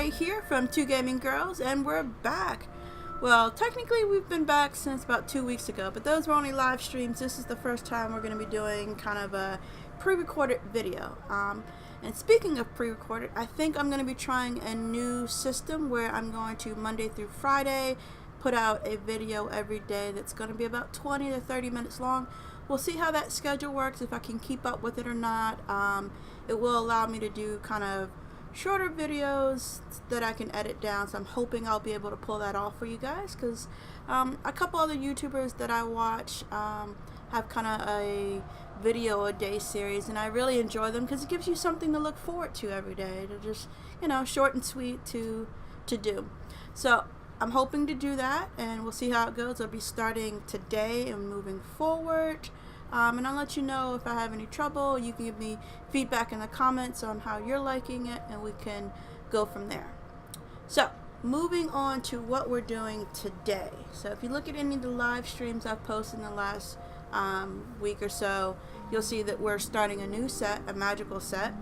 Ray here from Two Gaming Girls, and we're back. Well, technically we've been back since about 2 weeks ago, but those were only live streams. This is the first time we're going to be doing kind of a pre-recorded video. And speaking of pre-recorded, I think I'm going to be trying a new system where I'm going to Monday through Friday put out a video every day that's going to be about 20 to 30 minutes long. We'll see how that schedule works, if I can keep up with it or not. It will allow me to do kind of shorter videos that I can edit down, so I'm hoping I'll be able to pull that off for you guys, because a couple other YouTubers that I watch have kind of a video a day series, and I really enjoy them because it gives you something to look forward to every day, to just, you know, short and sweet to do. So I'm hoping to do that, and we'll see how it goes. I'll be starting today and moving forward. And I'll let you know if I have any trouble. You can give me feedback in the comments on how you're liking it, and we can go from there. So, moving on to what we're doing today. So if you look at any of the live streams I've posted in the last week or so, you'll see that we're starting a new set, a magical set.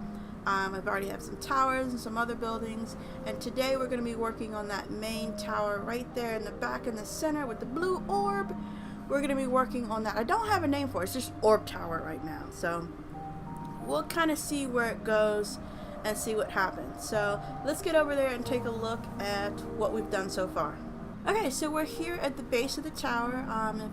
I've already have some towers and some other buildings, and today we're going to be working on that main tower right there in the back in the center with the blue orb. We're going to be working on that. I don't have a name for it. It's just Orb Tower right now. So we'll kind of see where it goes and see what happens. So let's get over there and take a look at what we've done so far. Okay, so we're here at the base of the tower.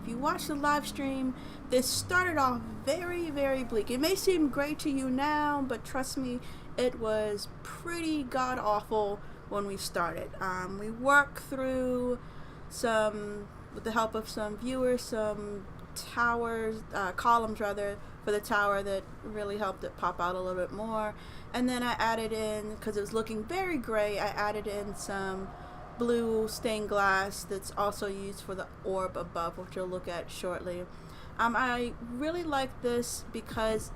If you watch the live stream, this started off very, very bleak. It may seem great to you now, but trust me, it was pretty god-awful when we started. We worked through with the help of some viewers, some towers, columns rather, for the tower that really helped it pop out a little bit more. And then I added in, because it was looking very gray, I added in some blue stained glass that's also used for the orb above, which you'll look at shortly. I really like this because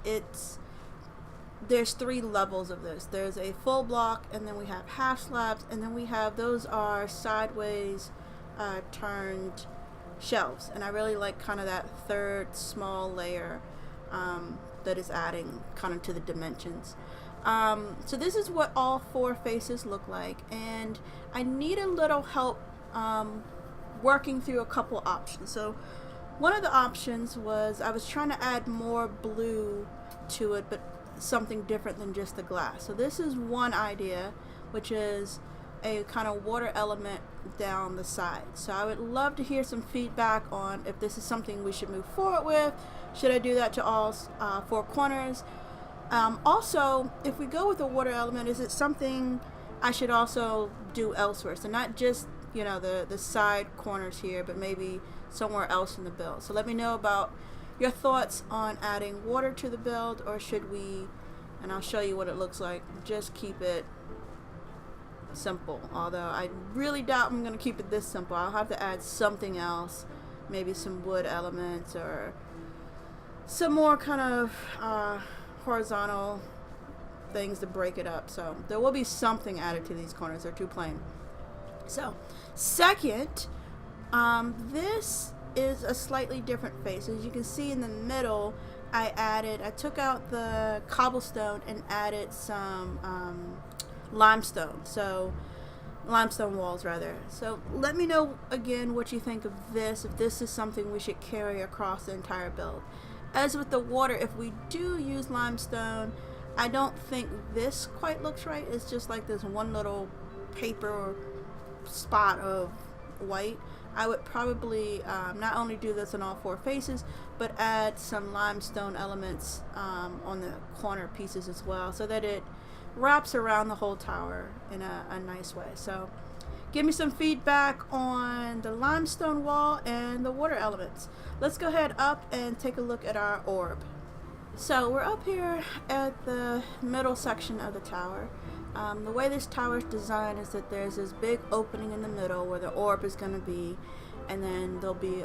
there's 3 levels of this. There's a full block, and then we have half slabs, and then we have, those are sideways turned shelves, and I really like kind of that third small layer that is adding kind of to the dimensions. So this is what all 4 faces look like, and I need a little help working through a couple options. So one of the options was I was trying to add more blue to it, but something different than just the glass. So this is one idea, which is a kind of water element down the side. So I would love to hear some feedback on if this is something we should move forward with. Should I do that to all 4 corners? Also, if we go with a water element, is it something I should also do elsewhere? So not just, you know, the side corners here, but maybe somewhere else in the build. So let me know about your thoughts on adding water to the build, or should we, and I'll show you what it looks like, just keep it simple. Although I really doubt I'm going to keep it this simple. I'll have to add something else, maybe some wood elements or some more kind of horizontal things to break it up. So there will be something added to these corners. They're too plain. So second, this is a slightly different face. As you can see in the middle, I took out the cobblestone and added some limestone, so limestone walls rather. So let me know again what you think of this, if this is something we should carry across the entire build. As with the water, if we do use limestone, I don't think this quite looks right. It's just like this one little paper spot of white. I would probably not only do this on all 4 faces, but add some limestone elements on the corner pieces as well, so that it wraps around the whole tower in a nice way. So give me some feedback on the limestone wall and the water elements. Let's go ahead up and take a look at our orb. So we're up here at the middle section of the tower. The way this tower is designed is that there's this big opening in the middle where the orb is going to be, and then there'll be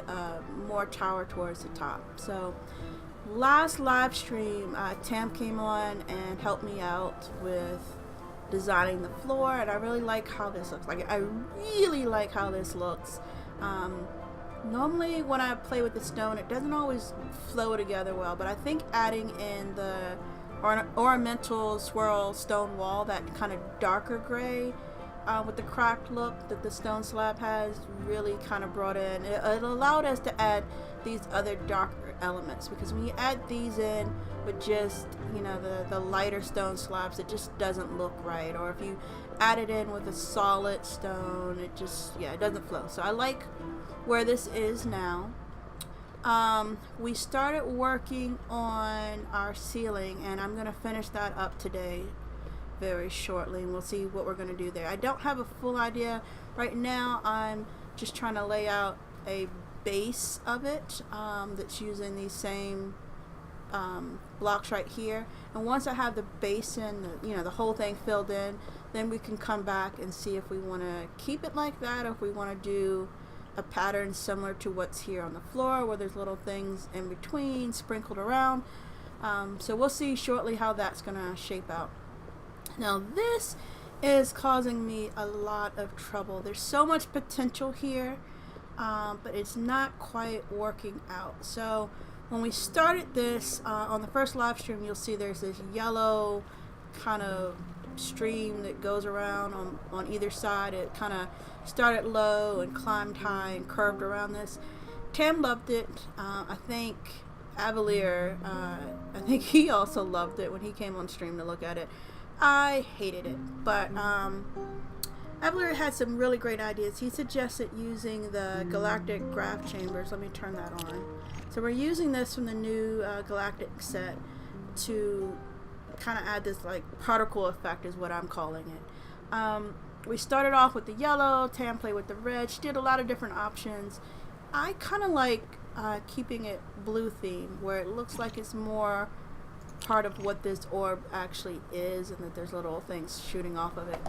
more tower towards the top. So last live stream, Tam came on and helped me out with designing the floor, and I really like how this looks. I really like how this looks. Normally when I play with the stone, it doesn't always flow together well, but I think adding in the ornamental swirl stone wall, that kind of darker gray, with the cracked look that the stone slab has, really kind of brought in. It allowed us to add these other darker elements, because when you add these in with just, you know, the lighter stone slabs, it just doesn't look right. Or if you add it in with a solid stone, it just, yeah, it doesn't flow. So I like where this is now. We started working on our ceiling, and I'm gonna finish that up today very shortly, and we'll see what we're gonna do there. I don't have a full idea right now. I'm just trying to lay out a base of it that's using these same blocks right here, and once I have the base in, you know, the whole thing filled in, then we can come back and see if we want to keep it like that, or if we want to do a pattern similar to what's here on the floor, where there's little things in between sprinkled around. So we'll see shortly how that's gonna shape out. Now this is causing me a lot of trouble. There's so much potential here, but it's not quite working out. So when we started this on the first live stream, you'll see there's this yellow kind of stream that goes around on either side. It kind of started low and climbed high and curved around this. Tam loved it. I think Avalier, I think he also loved it when he came on stream to look at it. I hated it, but Avalier had some really great ideas. He suggested using the galactic graph chambers. Let me turn that on. So we're using this from the new galactic set to kind of add this like particle effect, is what I'm calling it. We started off with the yellow, Tam played with the red. She did a lot of different options. I kind of like keeping it blue theme, where it looks like it's more part of what this orb actually is, and that there's little things shooting off of it.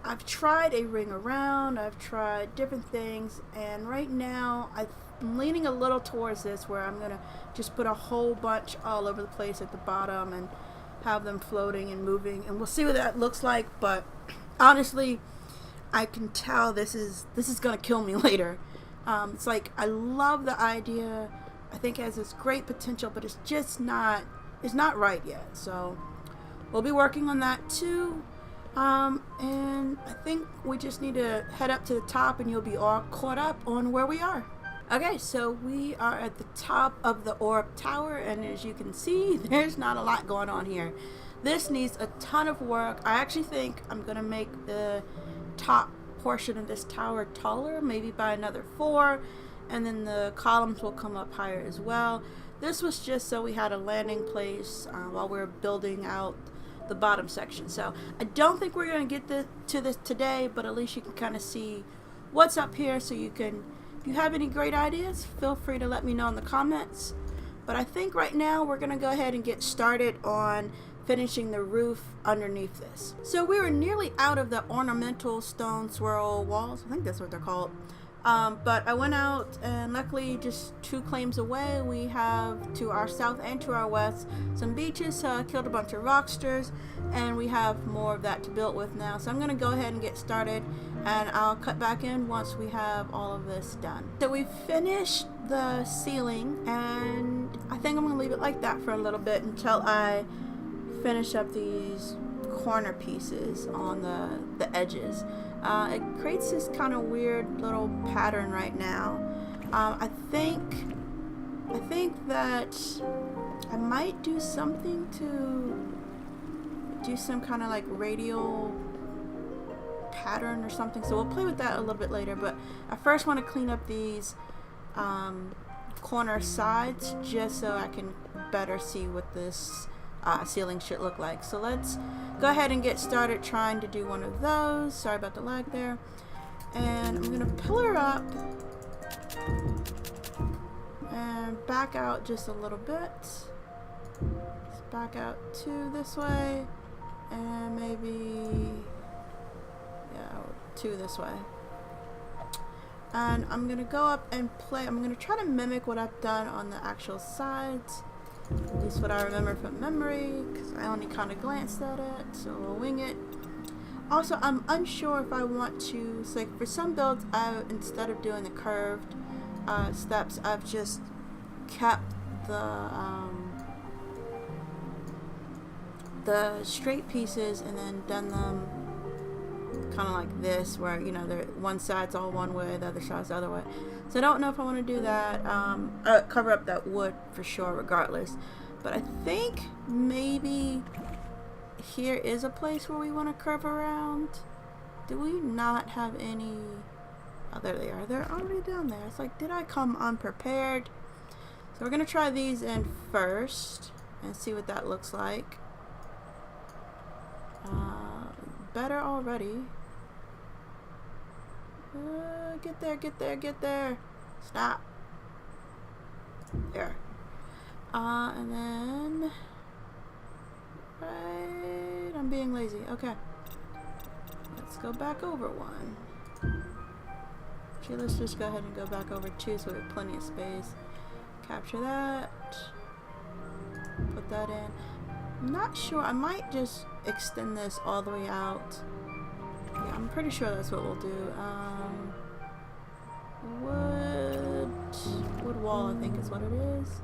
I've tried a ring around, I've tried different things, and right now I'm leaning a little towards this, where I'm gonna just put a whole bunch all over the place at the bottom and have them floating and moving, and we'll see what that looks like. But honestly, I can tell this is gonna kill me later. It's like, I love the idea. I think it has this great potential, but it's just not right yet. So we'll be working on that too. And I think we just need to head up to the top, and you'll be all caught up on where we are. Okay, so we are at the top of the orb tower, and as you can see, there's not a lot going on here. This needs a ton of work. I actually think I'm gonna make the top portion of this tower taller, maybe by another 4, and then the columns will come up higher as well. This was just so we had a landing place while we were building out the bottom section. So I don't think we're going to get to this today, but at least you can kind of see what's up here. So you can, if you have any great ideas, feel free to let me know in the comments. But I think right now we're going to go ahead and get started on finishing the roof underneath this. So we were nearly out of the ornamental stone swirl walls. I think that's what they're called. But I went out, and luckily just 2 claims away we have, to our south and to our west, some beaches. So I killed a bunch of rocksters, and we have more of that to build with now. So I'm going to go ahead and get started, and I'll cut back in once we have all of this done. So we finished the ceiling, and I think I'm going to leave it like that for a little bit until I finish up these corner pieces on the edges. It creates this kind of weird little pattern right now. I think that I might do something to do some kind of like radial pattern or something. So we'll play with that a little bit later. But I first want to clean up these corner sides, just so I can better see what this ceiling should look like. So let's go ahead and get started trying to do one of those. Sorry about the lag there. And I'm gonna pillar up and back out just a little bit. Let's back out 2 this way, and maybe 2 this way. And I'm gonna go up and play. I'm gonna try to mimic what I've done on the actual sides. At least what I remember from memory, because I only kind of glanced at it, so we'll wing it. Also, I'm unsure if I want to, so like for some builds, instead of doing the curved steps, I've just kept the straight pieces and then done them kind of like this, where, you know, one side's all one way, the other side's the other way. So I don't know if I want to do that. Cover up that wood for sure regardless. But I think maybe here is a place where we want to curve around. Do we not have any? Oh, there they are. They're already down there. It's like, did I come unprepared? So we're going to try these in first and see what that looks like. Better already. Get there, get there, get there. Stop. There. And then... Right, I'm being lazy. Okay. Let's go back over one. Actually, let's just go ahead and go back over two so we have plenty of space. Capture that. Put that in. I'm not sure. I might just extend this all the way out. Yeah, I'm pretty sure that's what we'll do. Wood wall, I think is what it is.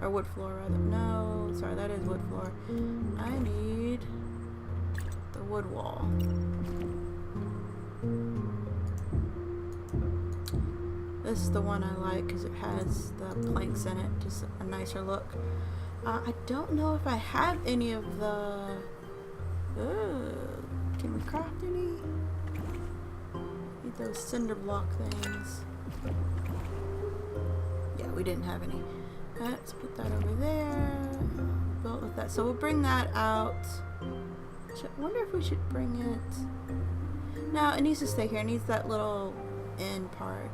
Or wood floor, rather. No, sorry, that is wood floor. I need the wood wall. This is the one I like because it has the planks in it, just a nicer look. I don't know if I have any of the... can we craft any? Need those cinder block things. Yeah, we didn't have any. Let's put that over there. Built with that. So we'll bring that out. I wonder if we should bring it... No, it needs to stay here. It needs that little end part.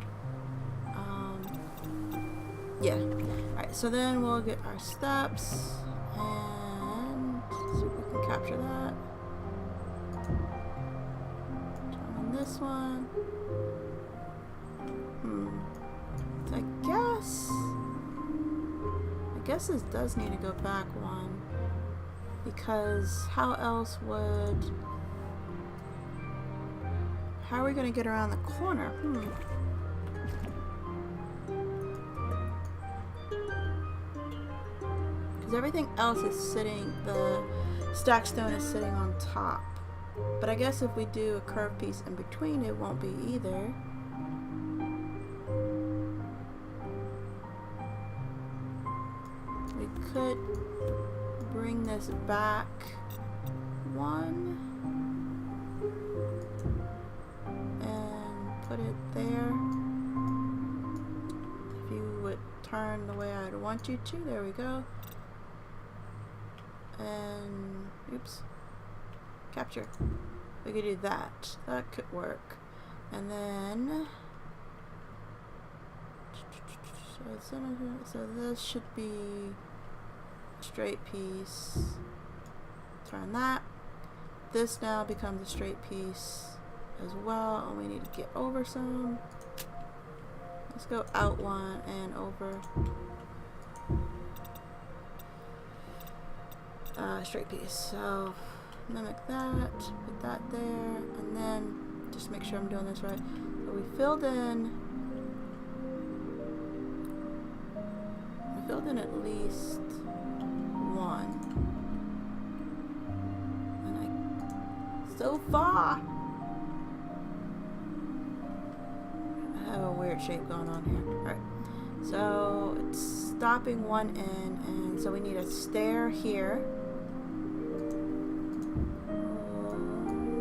Yeah. Alright, so then we'll get our steps and see if we can capture that. Turn on this one. So I guess this does need to go back one, because how else would... How are we going to get around the corner? Everything else is sitting, the stack stone is sitting on top. But I guess if we do a curved piece in between, it won't be either. We could bring this back one and put it there. If you would turn the way I'd want you to, there we go. And oops, capture. We could do that. That could work. And then so this should be a straight piece. Turn that. This now becomes a straight piece as well. And we need to get over some. Let's go out one and over. Straight piece. So mimic that, put that there, and then just make sure I'm doing this right. So we filled in at least one. And so far I have a weird shape going on here. Alright. So it's stopping one in, and so we need a stair here.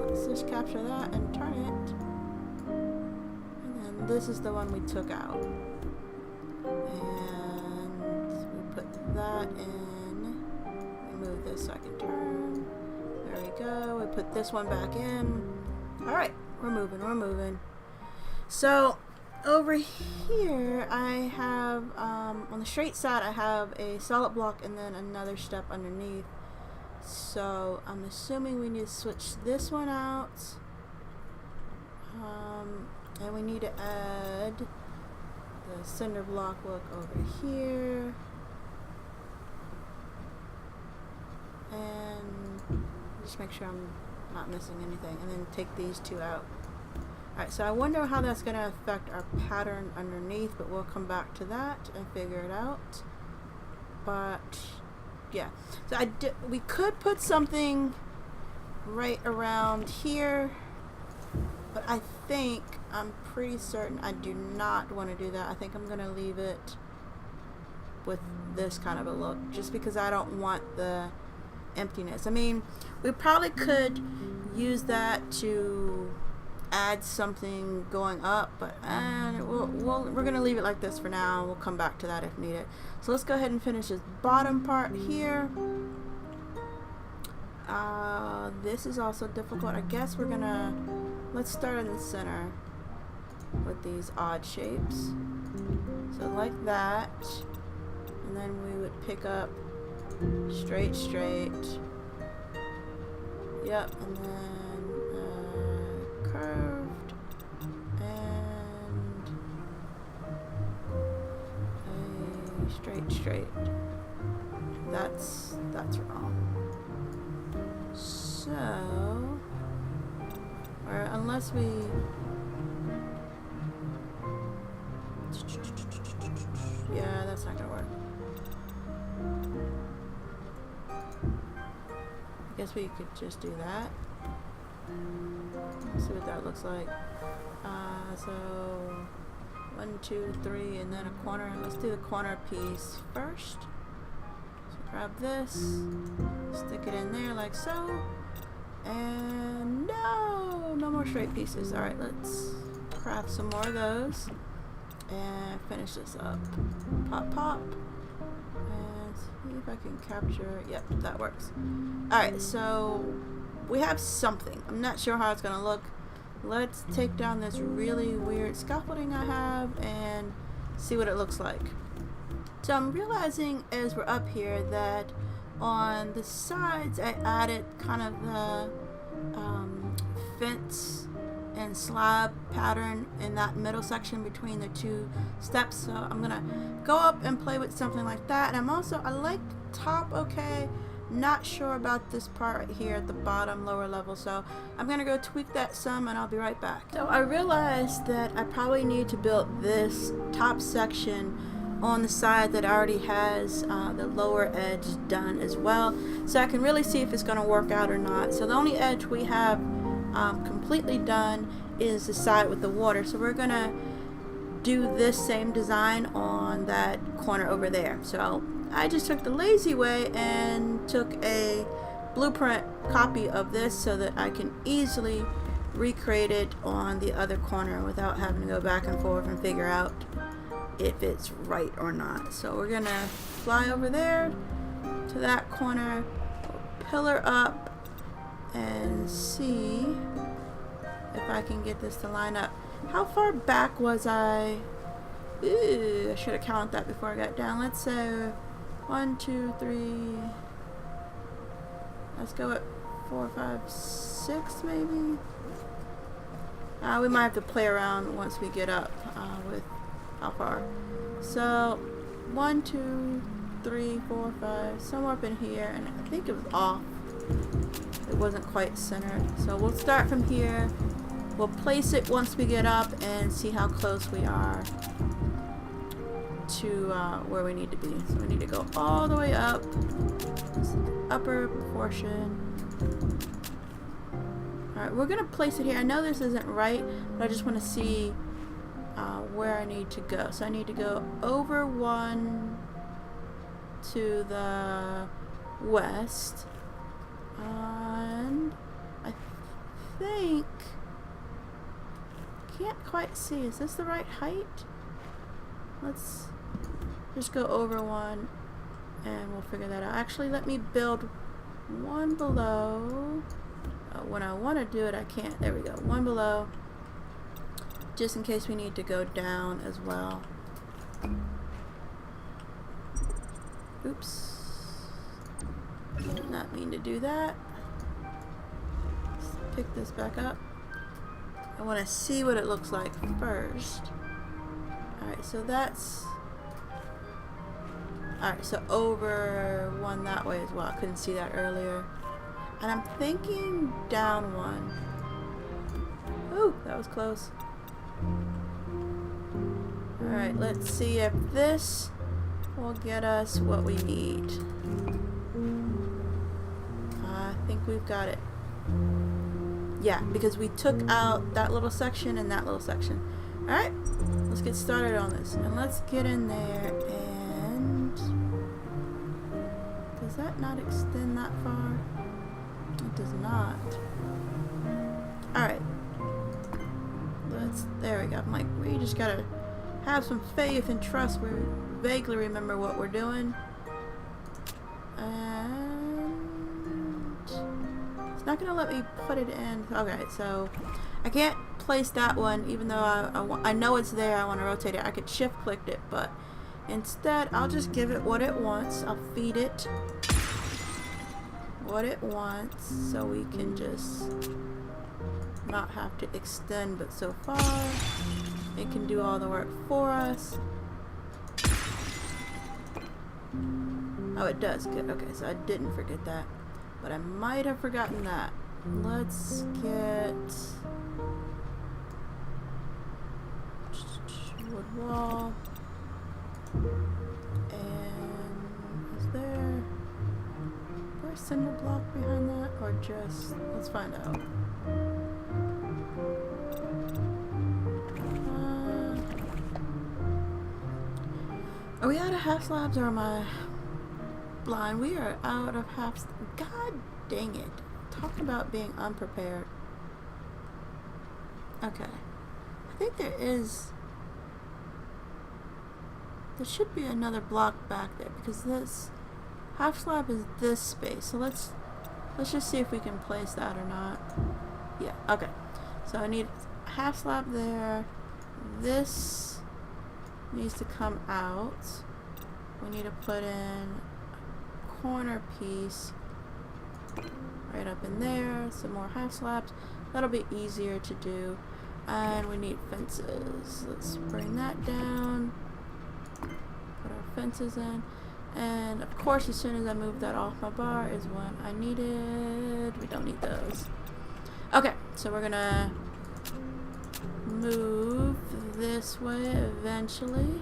Let's just capture that and turn it. And then this is the one we took out. And we put that in. We move this so I can turn. There we go. We put this one back in. Alright, we're moving. So over here I have, on the straight side I have a solid block and then another step underneath. So I'm assuming we need to switch this one out, and we need to add the cinder block look over here, and just make sure I'm not missing anything, and then take these two out. Alright, so I wonder how that's going to affect our pattern underneath, but we'll come back to that and figure it out. But yeah, so we could put something right around here. But I think, I'm pretty certain I do not want to do that. I think I'm going to leave it with this kind of a look, just because I don't want the emptiness. I mean, we probably could use that to add something going up, but we're going to leave it like this for now. We'll come back to that if needed. So let's go ahead and finish this bottom part here. This is also difficult. I guess we're gonna, let's start in the center with these odd shapes. So like that, and then we would pick up straight. Yep, and then curved and a straight. That's wrong. So, or unless we, yeah, that's not gonna work. I guess we could just do that. Let's see what that looks like. So 1, 2, 3, and then a corner. Let's do the corner piece first. So grab this, stick it in there like so, and no more straight pieces. All right, let's craft some more of those and finish this up. Pop, and see if I can capture. Yep, that works. All right, so we have something. I'm not sure how it's gonna look. Let's take down this really weird scaffolding I have and see what it looks like. So I'm realizing as we're up here that on the sides I added kind of the fence and slab pattern in that middle section between the two steps. So I'm gonna go up and play with something like that. And I like top okay. Not sure about this part right here at the bottom lower level, so I'm gonna go tweak that some and I'll be right back. So I realized that I probably need to build this top section on the side that already has the lower edge done as well, so I can really see if it's gonna work out or not. So the only edge we have completely done is the side with the water, so we're gonna do this same design on that corner over there. So I just took the lazy way and took a blueprint copy of this so that I can easily recreate it on the other corner without having to go back and forth and figure out if it's right or not. So we're gonna fly over there to that corner, pillar up, and see if I can get this to line up. How far back was I? Ooh, I should have counted that before I got down. Let's say 1, 2, 3. Let's go at 4, 5, 6 maybe. We might have to play around once we get up with how far. So 1, 2, 3, 4, 5, somewhere up in here, and I think it was off. It wasn't quite centered. So we'll start from here. We'll place it once we get up and see how close we are to where we need to be. So we need to go all the way up this upper portion. Alright, we're gonna place it here. I know this isn't right, but I just want to see where I need to go. So I need to go over 1 to the west, and I think, can't quite see, is this the right height? Let's just go over 1 and we'll figure that out. Actually, let me build 1 below. When I want to do it, I can't. There we go. 1 below, just in case we need to go down as well. Oops. Did not mean to do that. Let's pick this back up. I want to see what it looks like first. Alright, so that's... Alright, so over 1 that way as well. I couldn't see that earlier. And I'm thinking down 1. Ooh, that was close. Alright, let's see if this will get us what we need. I think we've got it. Yeah, because we took out that little section and that little section. Alright, let's get started on this. And let's get in there and... Does that not extend that far? It does not. Alright. There we go. I'm like, we just gotta have some faith and trust. We vaguely remember what we're doing. And it's not gonna let me put it in. Okay, so I can't place that one, even though I know it's there. I want to rotate it. I could shift click it, but instead I'll just give it what it wants. I'll feed it what it wants, so we can just not have to extend. But so far it can do all the work for us. Oh, it does. Good. Okay, so I didn't forget that, but I might have forgotten that. Let's get wood wall. And is there a cinder block behind that, or just, let's find out. Are we out of half slabs, or am I blind? We are out of half. God dang it. Talk about being unprepared. Okay. I think there should be another block back there, because this half slab is this space. So let's just see if we can place that or not. Yeah, okay. So I need a half slab there. This needs to come out. We need to put in a corner piece right up in there. Some more half slabs. That'll be easier to do. And we need fences. Let's bring that down. Put our fences in. And of course, as soon as I move that off my bar is when I needed. We don't need those. Okay, so we're gonna move this way eventually.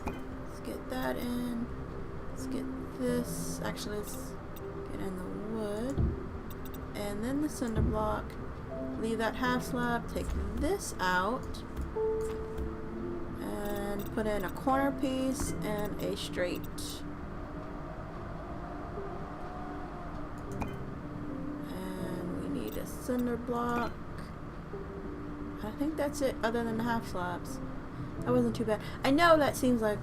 Let's get that in. Let's get this. Actually, let's get in the wood. And then the cinder block. Leave that half slab. Take this out. And put in a corner piece and a straight. Cinder block. I think that's it, other than the half slabs. That wasn't too bad. I know that seems like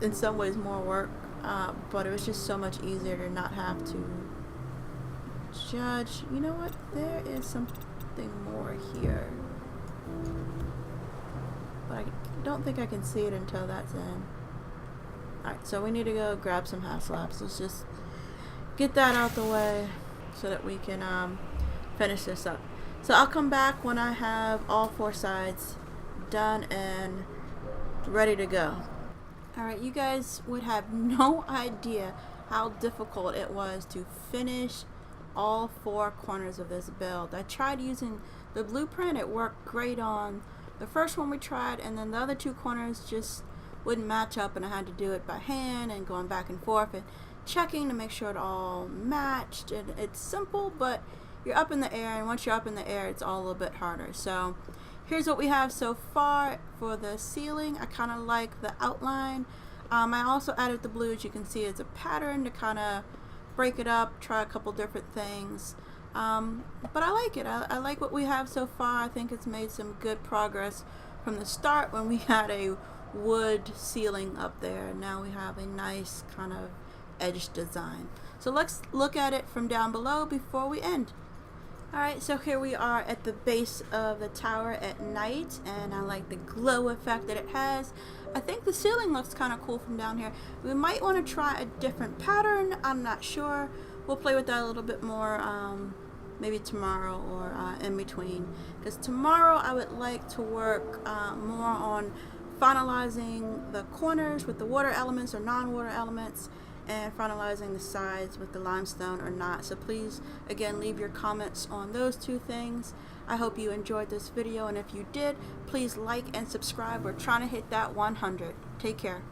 in some ways more work, but it was just so much easier to not have to judge. You know what? There is something more here, but I don't think I can see it until that's in. Alright, so we need to go grab some half slabs. Let's just get that out the way so that we can finish this up. So I'll come back when I have all 4 sides done and ready to go. Alright, you guys would have no idea how difficult it was to finish all 4 corners of this build. I tried using the blueprint. It worked great on the first one we tried, and then the other 2 corners just wouldn't match up, and I had to do it by hand and going back and forth and checking to make sure it all matched. And it's simple, but you're up in the air, and once you're up in the air, it's all a little bit harder. So here's what we have so far for the ceiling. I kind of like the outline. I also added the blue, as you can see, as a pattern to kind of break it up, try a couple different things. But I like it. I like what we have so far. I think it's made some good progress from the start when we had a wood ceiling up there, and now we have a nice kind of edge design. So let's look at it from down below before we end. Alright, so here we are at the base of the tower at night, and I like the glow effect that it has. I think the ceiling looks kind of cool from down here. We might want to try a different pattern. I'm not sure. We'll play with that a little bit more maybe tomorrow or in between. Because tomorrow I would like to work more on finalizing the corners with the water elements or non-water elements, and finalizing the sides with the limestone or not. So please, again, leave your comments on those 2 things. I hope you enjoyed this video, and if you did, please like and subscribe. We're trying to hit that 100. Take care.